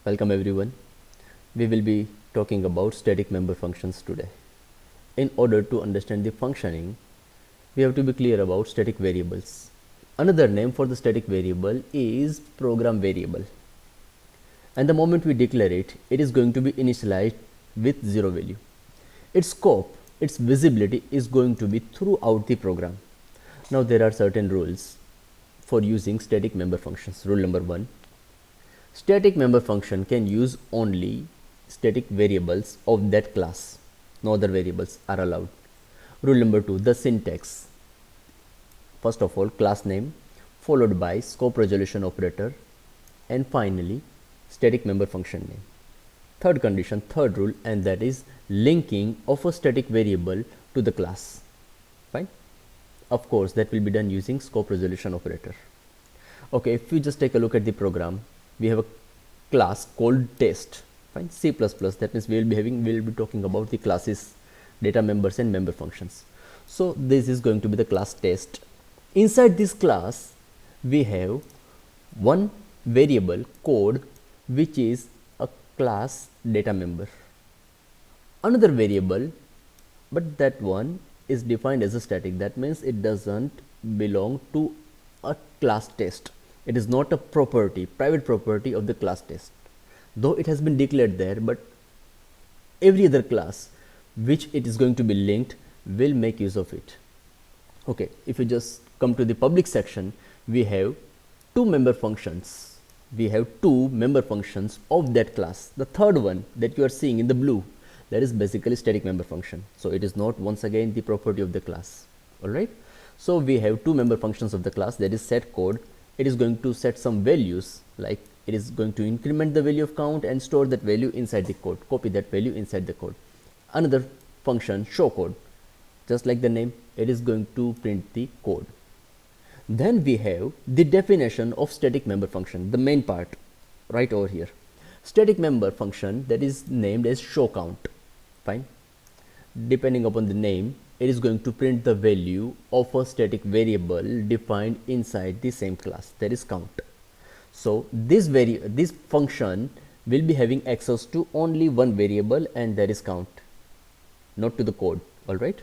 Welcome everyone. We will be talking about static member functions today. In order to understand the functioning, we have to be clear about static variables. Another name for the static variable is program variable. And the moment we declare it, it is going to be initialized with zero value. Its scope, its visibility is going to be throughout the program. Now there are certain rules for using static member functions. Rule number 1. Static member function can use only static variables of that class. No other variables are allowed. Rule number 2. The syntax. First of all, class name followed by scope resolution operator and finally static member function name. Third condition, third rule, and that is linking of a static variable to the class. Fine. Of course, that will be done using scope resolution operator. Okay, if we just take a look at the program, we have a class called test. Fine. C++, that means we will be talking about the classes, data members and member functions. So this is going to be the class test. Inside this class we have one variable code which is a class data member, another variable, but that one is defined as a static. That means it doesn't belong to a class test. It is not a property, private property of the class test, though it has been declared there, but every other class which it is going to be linked will make use of it. Okay, if you just come to the public section, we have two member functions. We have two member functions of that class. The third one that you are seeing in the blue, that is basically static member function. So it is not once again the property of the class. All right. So we have two member functions of the class, that is set code. It is going to set some values, like it is going to increment the value of count and store that value inside the code, copy that value inside the code. Another function, show code, just like the name, it is going to print the code. Then we have the definition of static member function, the main part right over here. Static member function that is named as show count. Fine. Depending upon the name, it is going to print the value of a static variable defined inside the same class, that is count. So this function will be having access to only one variable, and that is count, not to the code. All right.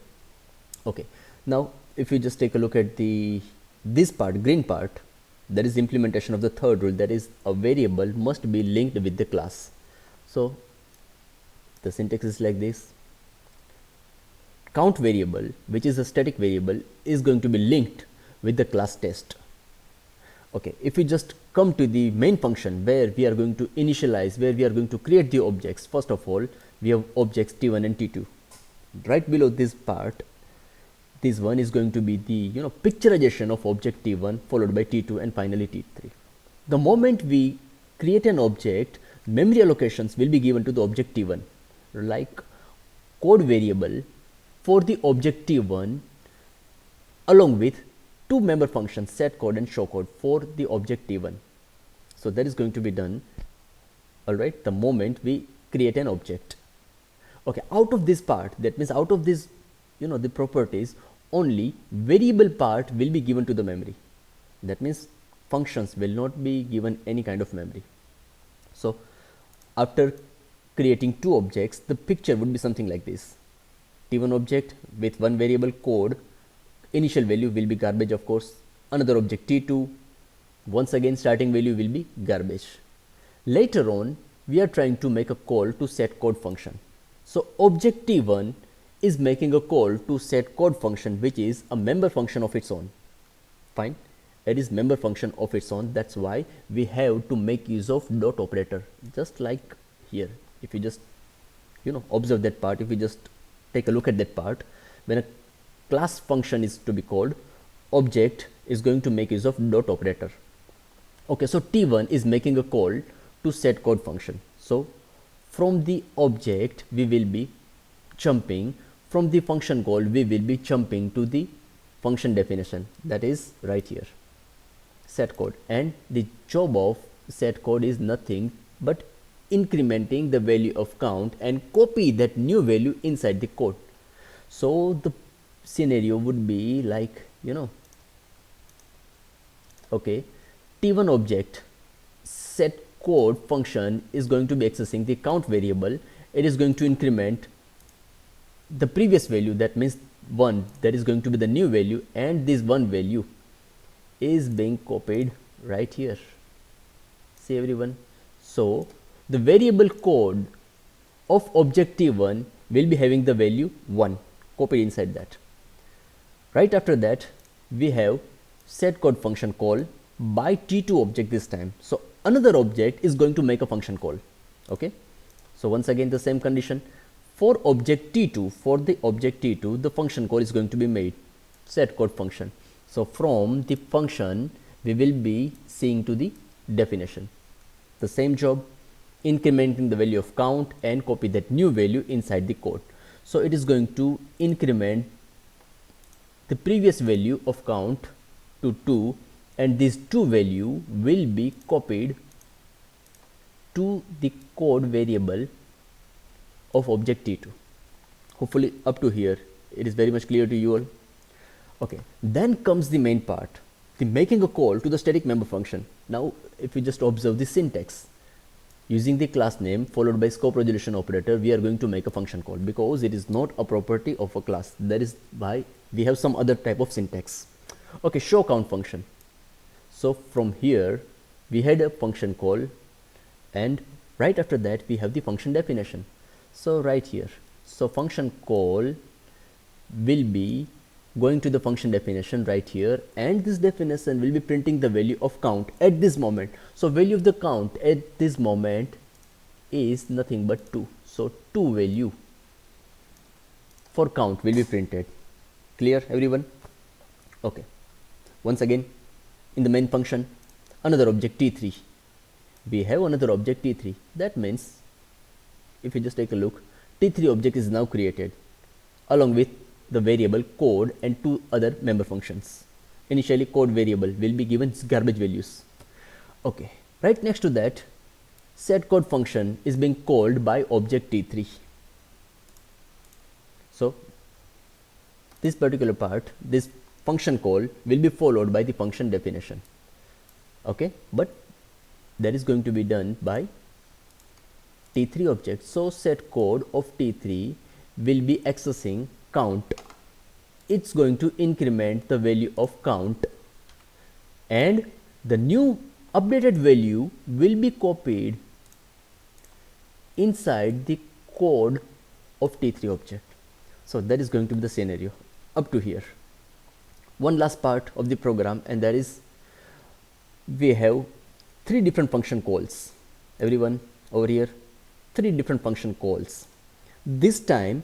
Okay. Now if you just take a look at this part, green part, that is implementation of the third rule, that is a variable must be linked with the class. So the syntax is like this. Count variable, which is a static variable, is going to be linked with the class test. Okay, if we just come to the main function where we are going to initialize, where we are going to create the objects, first of all we have objects T1 and T2. Right below this part, this one is going to be the picturization of object T1 followed by T2 and finally T3. The moment we create an object, memory allocations will be given to the object T1, like code variable for the object T1 along with two member functions, set code and show code, for the object T1. So that is going to be done, all right, the moment we create an object. Okay, out of this part, that means out of this the properties, only variable part will be given to the memory. That means functions will not be given any kind of memory. So after creating two objects, the picture would be something like this. T1 object with one variable code, initial value will be garbage, of course. Another object T2, once again starting value will be garbage. Later on we are trying to make a call to set code function. So object T1 is making a call to set code function, which is a member function of its own. Fine, it is member function of its own. That's why we have to make use of dot operator, just like here. If you just observe that part, if you just take a look at that part, when a class function is to be called, object is going to make use of dot operator. Okay, so T1 is making a call to set code function. So from the object we will be jumping, from the function call we will be jumping to the function definition, that is right here, set code. And the job of set code is nothing but incrementing the value of count and copy that new value inside the code. So the scenario would be like okay, T1 object set code function is going to be accessing the count variable, it is going to increment the previous value, that means 1, that is going to be the new value, and this 1 value is being copied right here. See everyone? So the variable code of object T1 will be having the value 1 copied inside that. Right after that, we have set code function call by T2 object this time. So another object is going to make a function call. Okay. So once again the same condition for object T2. For the object T2, the function call is going to be made, set code function. So from the function, we will be seeing to the definition. The same job, incrementing the value of count and copy that new value inside the code. So it is going to increment the previous value of count to 2, and this 2 value will be copied to the code variable of object T2. Hopefully up to here it is very much clear to you all. Okay, then comes the main part, the making a call to the static member function. Now if we just observe the syntax, using the class name followed by scope resolution operator, we are going to make a function call because it is not a property of a class. That is why we have some other type of syntax. Okay, show count function. So from here we had a function call, and right after that we have the function definition. So right here, so function call will be going to the function definition right here, and this definition will be printing the value of count at this moment. So value of the count at this moment is nothing but 2. So 2 value for count will be printed. Clear everyone? Okay. Once again, in the main function, another object T3. We have another object T3. That means if you just take a look, T3 object is now created along with the variable code and 2 other member functions. Initially code variable will be given garbage values. Okay, right next to that, set code function is being called by object T3. So this particular part, this function call will be followed by the function definition. Okay, but that is going to be done by T3 object. So set code of T3 will be accessing count. It's going to increment the value of count, and the new updated value will be copied inside the code of T3 object. So that is going to be the scenario up to here. One last part of the program, and that is we have 3 different function calls. Everyone over here, 3 different function calls. This time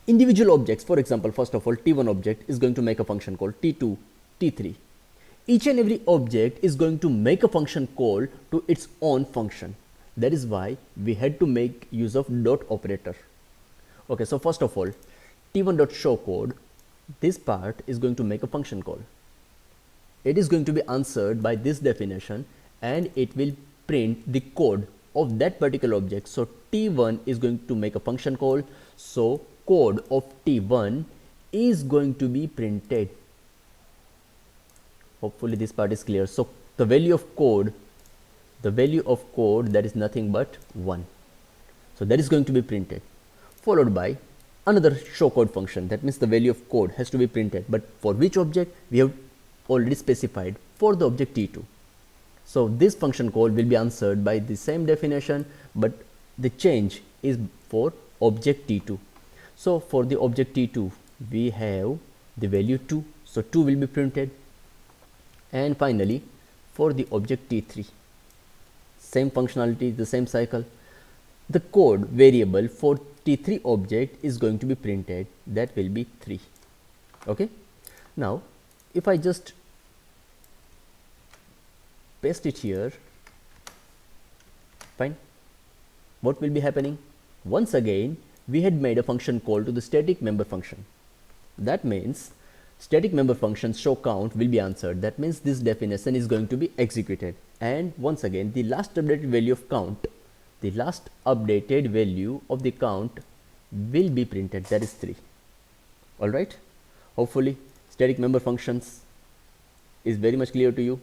individual objects, for example, first of all T1 object is going to make a function call, T2, T3. Each and every object is going to make a function call to its own function. That is why we had to make use of dot operator. Okay, so first of all, T1.showCode, this part is going to make a function call. It is going to be answered by this definition, and it will print the code of that particular object. So T1 is going to make a function call, so code of T1 is going to be printed. Hopefully this part is clear. So the value of code that is nothing but 1. So that is going to be printed, followed by another show code function. That means the value of code has to be printed, but for which object we have already specified, for the object T2. So this function call will be answered by the same definition, but the change is for object T2. So for the object T2 we have the value 2, so 2 will be printed. And finally for the object T3, same functionality, the same cycle, the code variable for T3 object is going to be printed, that will be 3. Okay, now if I just paste it here, fine, what will be happening? Once again we had made a function call to the static member function. That means static member function show count will be answered. That means this definition is going to be executed, and once again the last updated value of count, the last updated value of the count will be printed, that is 3. Alright, hopefully static member functions is very much clear to you.